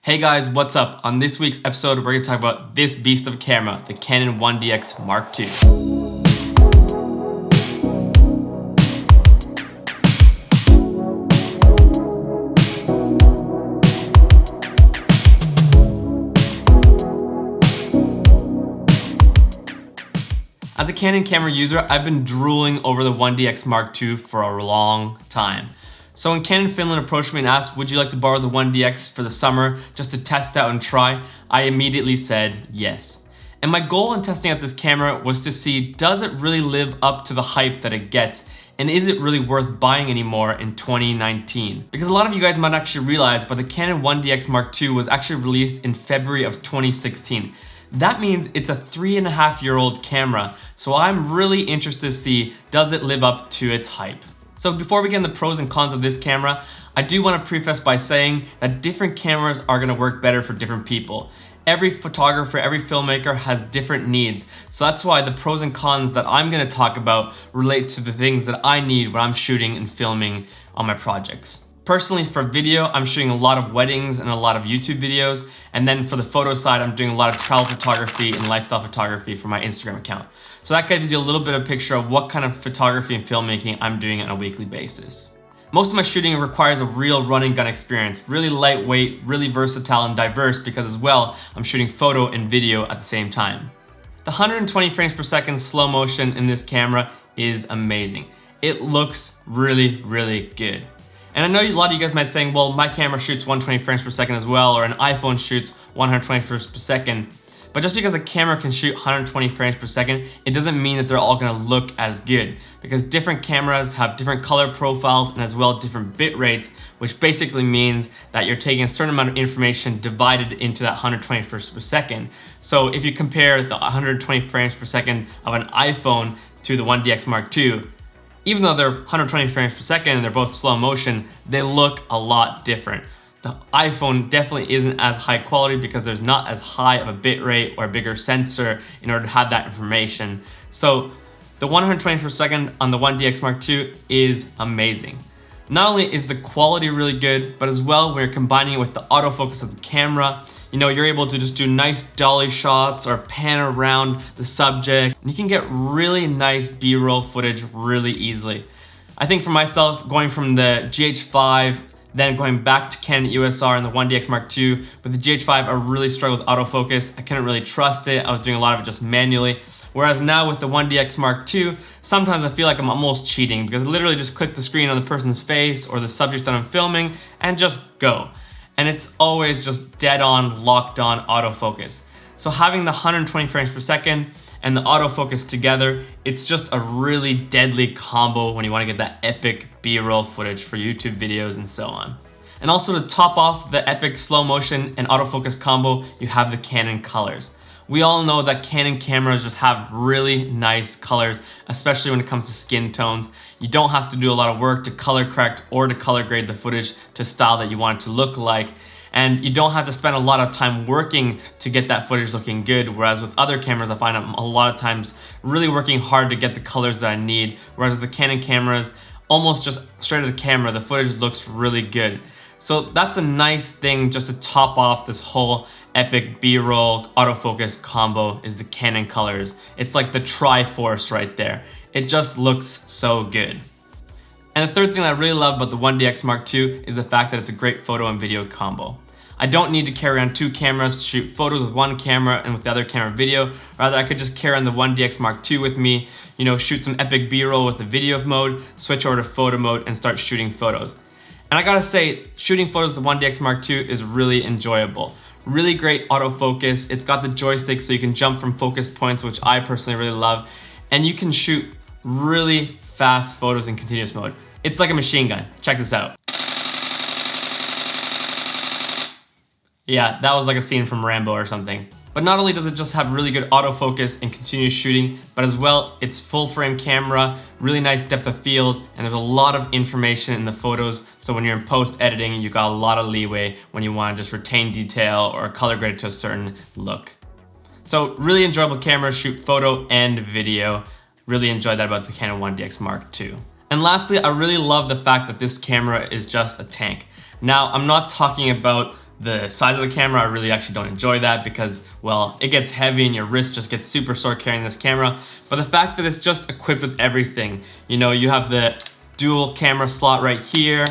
Hey guys, what's up? On this week's episode, we're going to talk about this beast of a camera, the Canon 1DX Mark II. As a Canon camera user, I've been drooling over the 1DX Mark II for a long time. So when Canon Finland approached me and asked, would you like to borrow the 1DX for the summer just to test out and try, I immediately said yes. And my goal in testing out this camera was to see, does it really live up to the hype that it gets? And is it really worth buying anymore in 2019? Because a lot of you guys might actually realize, but the Canon 1DX Mark II was actually released in February of 2016. That means it's a 3.5-year-old camera. So I'm really interested to see, does it live up to its hype? So before we get into the pros and cons of this camera, I do want to preface by saying that different cameras are going to work better for different people. Every photographer, every filmmaker has different needs. So that's why the pros and cons that I'm going to talk about relate to the things that I need when I'm shooting and filming on my projects. Personally, for video, I'm shooting a lot of weddings and a lot of YouTube videos. And then for the photo side, I'm doing a lot of travel photography and lifestyle photography for my Instagram account. So that gives you a little bit of a picture of what kind of photography and filmmaking I'm doing on a weekly basis. Most of my shooting requires a real running gun experience, really lightweight, really versatile and diverse, because as well, I'm shooting photo and video at the same time. The 120 frames per second slow motion in this camera is amazing. It looks really, really good. And I know a lot of you guys might be saying, well, my camera shoots 120 frames per second as well, or an iPhone shoots 120 frames per second. But just because a camera can shoot 120 frames per second, it doesn't mean that they're all gonna look as good, because different cameras have different color profiles and as well different bit rates, which basically means that you're taking a certain amount of information divided into that 120 frames per second. So if you compare the 120 frames per second of an iPhone to the 1DX Mark II, even though they're 120 frames per second and they're both slow motion, they look a lot different. The iPhone definitely isn't as high quality because there's not as high of a bit rate or a bigger sensor in order to have that information. So the 120 frames per second on the 1DX Mark II is amazing. Not only is the quality really good, but as well, when you're combining it with the autofocus of the camera, you're able to just do nice dolly shots or pan around the subject. And you can get really nice B-roll footage really easily. I think for myself, going from the GH5, then going back to Canon USR and the 1DX Mark II, with the GH5, I really struggled with autofocus. I couldn't really trust it. I was doing a lot of it just manually. Whereas now with the 1DX Mark II, sometimes I feel like I'm almost cheating because I literally just click the screen on the person's face or the subject that I'm filming and just go. And it's always just dead on, locked on autofocus. So having the 120 frames per second and the autofocus together, it's just a really deadly combo when you want to get that epic B-roll footage for YouTube videos and so on. And also to top off the epic slow motion and autofocus combo, you have the Canon colors. We all know that Canon cameras just have really nice colors, especially when it comes to skin tones. You don't have to do a lot of work to color correct or to color grade the footage to style that you want it to look like. And you don't have to spend a lot of time working to get that footage looking good. Whereas with other cameras, I find I'm a lot of times really working hard to get the colors that I need. Whereas with the Canon cameras, almost just straight to the camera, the footage looks really good. So that's a nice thing just to top off this whole epic B-roll autofocus combo is the Canon colors. It's like the Triforce right there. It just looks so good. And the third thing that I really love about the 1DX Mark II is the fact that it's a great photo and video combo. I don't need to carry on two cameras to shoot photos with one camera and with the other camera video. Rather, I could just carry on the 1DX Mark II with me, shoot some epic B-roll with the video mode, switch over to photo mode and start shooting photos. And I gotta say, shooting photos with the 1DX Mark II is really enjoyable. Really great autofocus. It's got the joystick so you can jump from focus points, which I personally really love. And you can shoot really fast photos in continuous mode. It's like a machine gun. Check this out. Yeah, that was like a scene from Rambo or something. But not only does it just have really good autofocus and continuous shooting, but as well, it's full frame camera, really nice depth of field, and there's a lot of information in the photos. So when you're in post editing, you got a lot of leeway when you want to just retain detail or color grade it to a certain look. So really enjoyable camera, shoot photo and video. Really enjoyed that about the Canon 1DX Mark II. And lastly, I really love the fact that this camera is just a tank. Now, I'm not talking about The size of the camera, I really actually don't enjoy that because, well, it gets heavy and your wrist just gets super sore carrying this camera. But the fact that it's just equipped with everything, you know, you have the dual camera slot right here.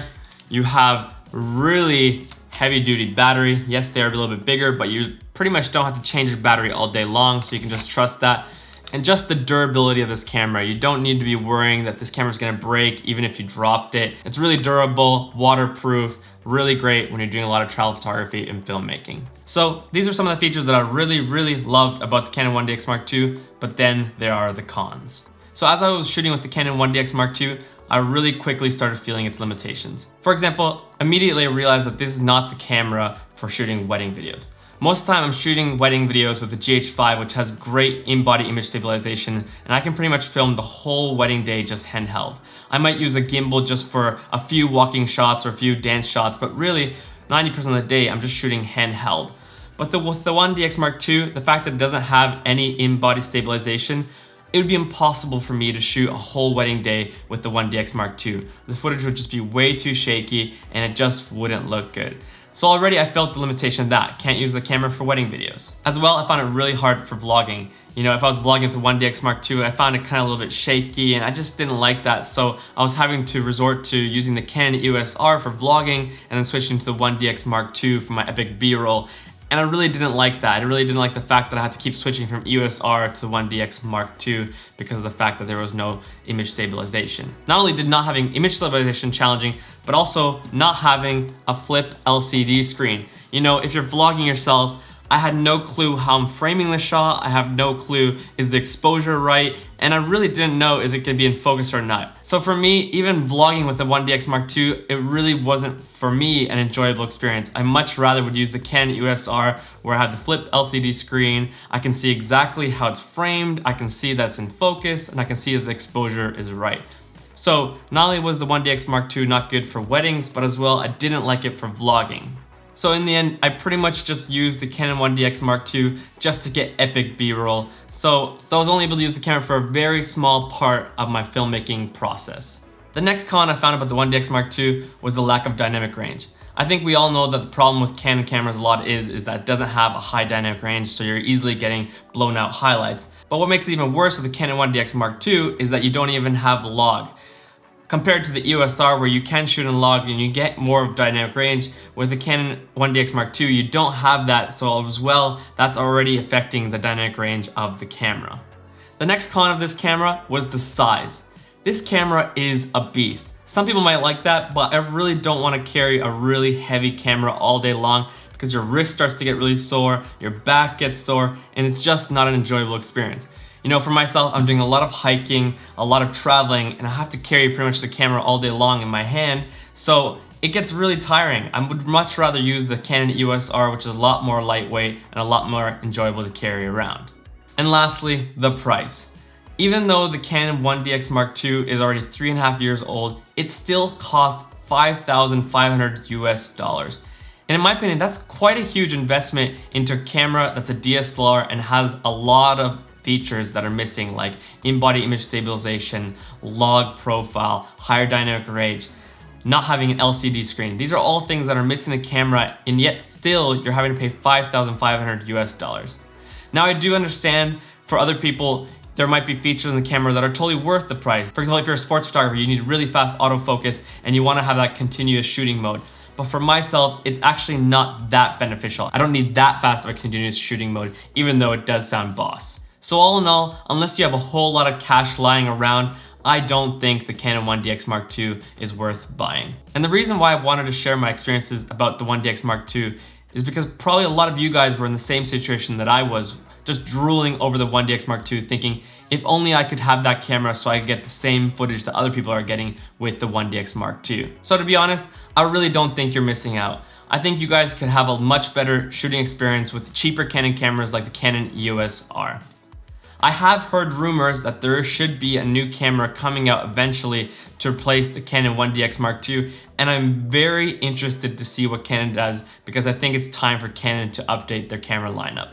You have really heavy duty battery. Yes, they are a little bit bigger, but you pretty much don't have to change your battery all day long, so you can just trust that. And just the durability of this camera. You don't need to be worrying that this camera is gonna break even if you dropped it. It's really durable, waterproof, really great when you're doing a lot of travel photography and filmmaking. So these are some of the features that I really loved about the Canon 1DX Mark II, but then there are the cons. So as I was shooting with the Canon 1DX Mark II, I really quickly started feeling its limitations. For example, immediately I realized that this is not the camera for shooting wedding videos. Most of the time I'm shooting wedding videos with the GH5, which has great in-body image stabilization, and I can pretty much film the whole wedding day just handheld. I might use a gimbal just for a few walking shots or a few dance shots, but really 90% of the day I'm just shooting handheld. But with the 1DX Mark II, the fact that it doesn't have any in-body stabilization, it would be impossible for me to shoot a whole wedding day with the 1DX Mark II. The footage would just be way too shaky and it just wouldn't look good. So already I felt the limitation of that. Can't use the camera for wedding videos. As well, I found it really hard for vlogging. You know, if I was vlogging with the 1DX Mark II, I found it kind of a little bit shaky and I just didn't like that. So I was having to resort to using the Canon EOS R for vlogging and then switching to the 1DX Mark II for my epic B-roll. And I really didn't like that. I really didn't like the fact that I had to keep switching from EOS R to the 1DX Mark II because of the fact that there was no image stabilization. Not only did not having image stabilization challenging, but also not having a flip LCD screen. You know, if you're vlogging yourself, I had no clue how I'm framing the shot. I have no clue, is the exposure right? And I really didn't know, is it gonna be in focus or not? So for me, even vlogging with the 1DX Mark II, it really wasn't, for me, an enjoyable experience. I much rather would use the Canon EOS R where I have the flip LCD screen. I can see exactly how it's framed. I can see that it's in focus and I can see that the exposure is right. So not only was the 1DX Mark II not good for weddings, but as well, I didn't like it for vlogging. So in the end, I pretty much just used the Canon 1DX Mark II just to get epic B-roll. So I was only able to use the camera for a very small part of my filmmaking process. The next con I found about the 1DX Mark II was the lack of dynamic range. I think we all know that the problem with Canon cameras a lot is that it doesn't have a high dynamic range, so you're easily getting blown out highlights. But what makes it even worse with the Canon 1DX Mark II is that you don't even have log. Compared to the EOS R where you can shoot in log and you get more of dynamic range, with the Canon 1DX Mark II, you don't have that, so as well, that's already affecting the dynamic range of the camera. The next con of this camera was the size. This camera is a beast. Some people might like that, but I really don't want to carry a really heavy camera all day long because your wrist starts to get really sore, your back gets sore, and it's just not an enjoyable experience. You know, for myself, I'm doing a lot of hiking, a lot of traveling, and I have to carry pretty much the camera all day long in my hand, so it gets really tiring. I would much rather use the Canon EOS R, which is a lot more lightweight and a lot more enjoyable to carry around. And lastly, the price. Even though the Canon 1DX Mark II is already 3.5 years old, it still cost $5,500 US. And in my opinion, that's quite a huge investment into a camera that's a DSLR and has a lot of features that are missing, like in-body image stabilization, log profile, higher dynamic range, not having an LCD screen. These are all things that are missing the camera, and yet still you're having to pay $5,500 US. Now I do understand for other people, there might be features in the camera that are totally worth the price. For example, if you're a sports photographer, you need really fast autofocus and you want to have that continuous shooting mode. But for myself, it's actually not that beneficial. I don't need that fast of a continuous shooting mode, even though it does sound boss. So all in all, unless you have a whole lot of cash lying around, I don't think the Canon 1DX Mark II is worth buying. And the reason why I wanted to share my experiences about the 1DX Mark II is because probably a lot of you guys were in the same situation that I was, just drooling over the 1DX Mark II, thinking if only I could have that camera so I could get the same footage that other people are getting with the 1DX Mark II. So to be honest, I really don't think you're missing out. I think you guys could have a much better shooting experience with cheaper Canon cameras like the Canon EOS R. I have heard rumors that there should be a new camera coming out eventually to replace the Canon 1DX Mark II, and I'm very interested to see what Canon does because I think it's time for Canon to update their camera lineup.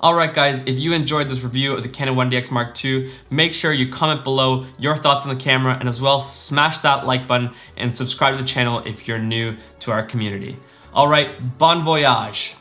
Alright guys, if you enjoyed this review of the Canon 1DX Mark II, make sure you comment below your thoughts on the camera, and as well smash that like button and subscribe to the channel if you're new to our community. All right, bon voyage.